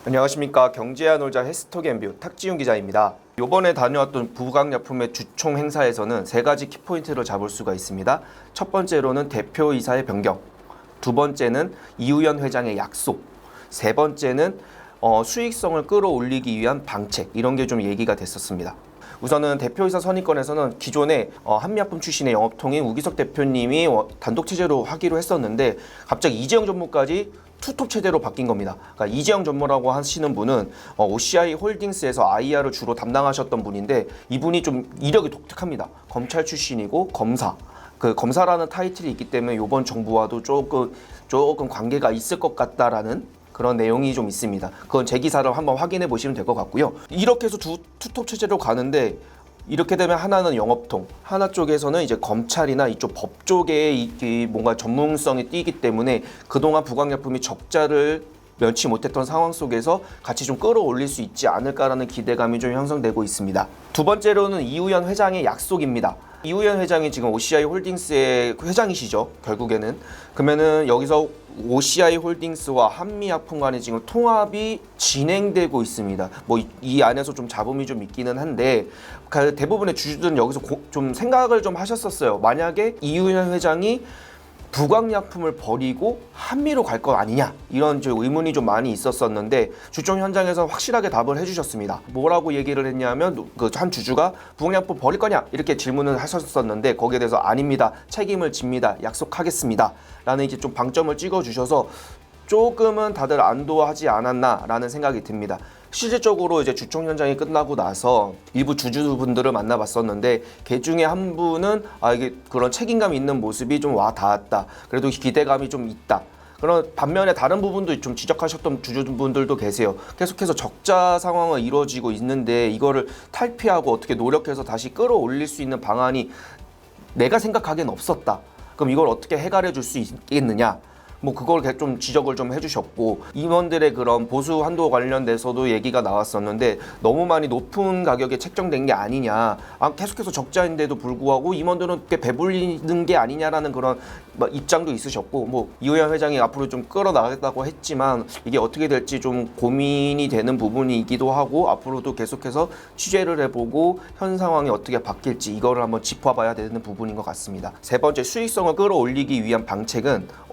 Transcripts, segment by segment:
안녕하십니까. 경제야 놀자 헬스톡 앤뷰 탁지훈 기자입니다. 이번에 다녀왔던 부강약품의 주총 행사에서는 세 가지 키포인트를 잡을 수가 있습니다. 첫 번째로는 대표이사의 변경, 두 번째는 이우연 회장의 약속, 세 번째는 수익성을 끌어올리기 위한 방책, 이런 게 좀 얘기가 됐었습니다. 우선은 대표이사 선임권에서는 기존에 한미약품 출신의 영업통인 우기석 대표님이 단독 체제로 하기로 했었는데 갑자기 이재영 전무까지 투톱 체제로 바뀐 겁니다. 그러니까 이재영 전무라고 하시는 분은 OCI 홀딩스에서 IR을 주로 담당하셨던 분인데 이분이 좀 이력이 독특합니다. 검찰 출신이고 검사. 그 검사라는 타이틀이 있기 때문에 이번 정부와도 조금 관계가 있을 것 같다라는 그런 내용이 좀 있습니다. 그건 제 기사를 한번 확인해 보시면 될 것 같고요. 이렇게 해서 투톱 체제로 가는데 이렇게 되면 하나는 영업통, 하나 쪽에서는 이제 검찰이나 이쪽 법 쪽에 뭔가 전문성이 띄기 때문에 그동안 부강약품이 적자를 면치 못했던 상황 속에서 같이 좀 끌어올릴 수 있지 않을까라는 기대감이 좀 형성되고 있습니다. 두 번째로는 이우연 회장의 약속입니다. 이우연 회장이 지금 OCI 홀딩스의 회장이시죠, 결국에는. 그러면은 여기서 OCI 홀딩스와 한미약품 간에 지금 통합이 진행되고 있습니다. 뭐 이 안에서 좀 잡음이 좀 있기는 한데 대부분의 주주들은 여기서 좀 생각을 좀 하셨었어요. 만약에 이우연 회장이 부강약품을 버리고 한미로 갈 것 아니냐, 이런 의문이 좀 많이 있었었는데 주총 현장에서 확실하게 답을 해주셨습니다. 뭐라고 얘기를 했냐면 그 한 주주가 부강약품 버릴 거냐 이렇게 질문을 하셨었는데 거기에 대해서 아닙니다, 책임을 집니다, 약속하겠습니다 라는 이제 좀 방점을 찍어주셔서 조금은 다들 안도하지 않았나라는 생각이 듭니다. 실질적으로 이제 주총 현장이 끝나고 나서 일부 주주분들을 만나봤었는데 그 중에 한 분은 이게 그런 책임감 있는 모습이 좀 와 닿았다. 그래도 기대감이 좀 있다. 그런 반면에 다른 부분도 좀 지적하셨던 주주분들도 계세요. 계속해서 적자 상황은 이루어지고 있는데 이거를 탈피하고 어떻게 노력해서 다시 끌어올릴 수 있는 방안이 내가 생각하기엔 없었다. 그럼 이걸 어떻게 해결해 줄 수 있겠느냐? 뭐 그걸 좀 지적을 좀 해주셨고, 임원들의 그런 보수 한도 관련돼서도 얘기가 나왔었는데 너무 많이 높은 가격에 책정된 게 아니냐, 계속해서 적자인데도 불구하고 임원들은 꽤 배불리는 게 아니냐라는 그런 입장도 있으셨고, 뭐 이우연 회장이 앞으로 좀 끌어나가겠다고 했지만 이게 어떻게 될지 좀 고민이 되는 부분이기도 하고 앞으로도 계속해서 취재를 해보고 현 상황이 어떻게 바뀔지 이거를 한번 짚어봐야 되는 부분인 것 같습니다. 세 번째, 수익성을 끌어올리기 위한 방책은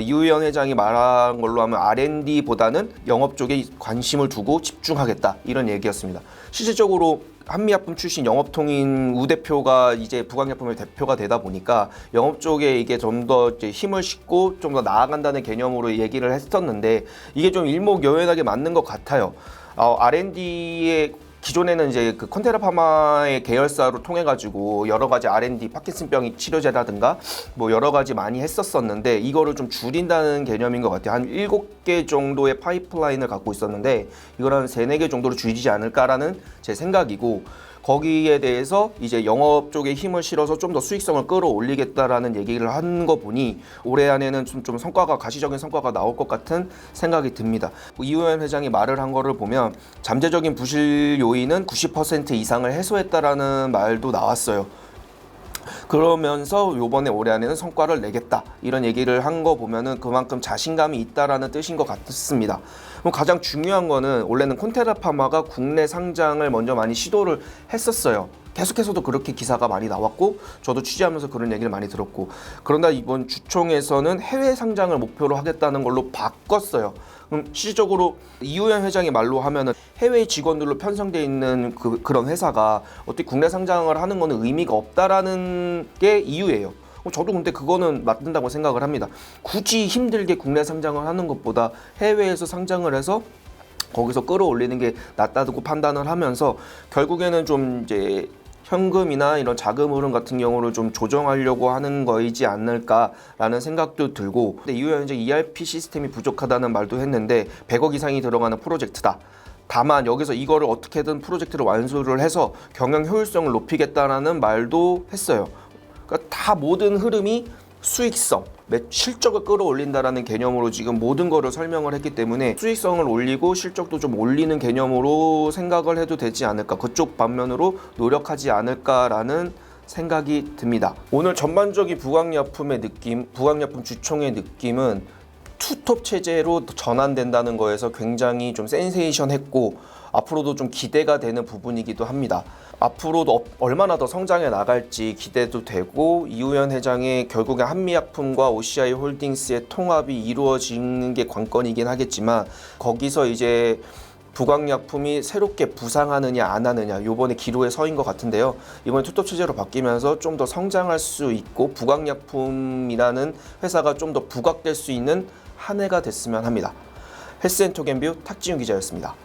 이우연 회장이 말한 걸로 하면 R&D보다는 영업 쪽에 관심을 두고 집중하겠다, 이런 얘기였습니다. 실질적으로 한미약품 출신 영업통인 우 대표가 이제 부강약품의 대표가 되다 보니까 영업 쪽에 이게 좀 더 힘을 싣고 좀 더 나아간다는 개념으로 얘기를 했었는데 이게 좀 일목요연하게 맞는 것 같아요. R&D의 기존에는 이제 그 컨테라 파마의 계열사로 통해 가지고 여러 가지 R&D, 파킨슨병 치료제라든가 뭐 여러 가지 많이 했었었는데 이거를 좀 줄인다는 개념인 것 같아요. 한 7개 정도의 파이프라인을 갖고 있었는데 이걸 한 3, 4개 정도로 줄이지 않을까라는 제 생각이고, 거기에 대해서 이제 영업 쪽에 힘을 실어서 좀 더 수익성을 끌어올리겠다라는 얘기를 한 거 보니 올해 안에는 좀 성과가, 가시적인 성과가 나올 것 같은 생각이 듭니다. 이우연 회장이 말을 한 거를 보면 잠재적인 부실 요인은 90% 이상을 해소했다라는 말도 나왔어요. 그러면서 요번에 올해 안에는 성과를 내겠다, 이런 얘기를 한 거 보면은 그만큼 자신감이 있다라는 뜻인 것 같습니다. 그럼 가장 중요한 거는 원래는 콘테라 파마가 국내 상장을 먼저 많이 시도를 했었어요. 계속해서도 그렇게 기사가 많이 나왔고 저도 취재하면서 그런 얘기를 많이 들었고, 그런데 이번 주총에서는 해외 상장을 목표로 하겠다는 걸로 바꿨어요. 그럼 실질적으로 이우연 회장의 말로 하면은 해외 직원들로 편성되어 있는 그런 회사가 어떻게 국내 상장을 하는 거는 의미가 없다라는 게 이유예요. 저도 근데 그거는 맞는다고 생각을 합니다. 굳이 힘들게 국내 상장을 하는 것보다 해외에서 상장을 해서 거기서 끌어올리는 게 낫다고 판단을 하면서 결국에는 좀 이제 현금이나 이런 자금 흐름 같은 경우를 좀 조정하려고 하는 거이지 않을까라는 생각도 들고, 근데 이후에 이제 ERP 시스템이 부족하다는 말도 했는데 100억 이상이 들어가는 프로젝트다. 다만 여기서 이거를 어떻게든 프로젝트를 완수를 해서 경영 효율성을 높이겠다라는 말도 했어요. 그러니까 다 모든 흐름이 수익성, 실적을 끌어올린다라는 개념으로 지금 모든 거를 설명을 했기 때문에 수익성을 올리고 실적도 좀 올리는 개념으로 생각을 해도 되지 않을까, 그쪽 방면으로 노력하지 않을까라는 생각이 듭니다. 오늘 전반적인 부강약품의 느낌, 부강약품 주총의 느낌은 투톱 체제로 전환된다는 거에서 굉장히 좀 센세이션했고 앞으로도 좀 기대가 되는 부분이기도 합니다. 앞으로도 얼마나 더 성장해 나갈지 기대도 되고 이우현 회장의 결국에 한미약품과 OCI 홀딩스의 통합이 이루어지는 게 관건이긴 하겠지만 거기서 이제 부강약품이 새롭게 부상하느냐 안 하느냐 이번에 기로에 서인 것 같은데요. 이번에 투톱 체제로 바뀌면서 좀 더 성장할 수 있고 부강약품이라는 회사가 좀 더 부각될 수 있는 한 해가 됐으면 합니다. 헬스앤톡앤뷰 탁지훈 기자였습니다.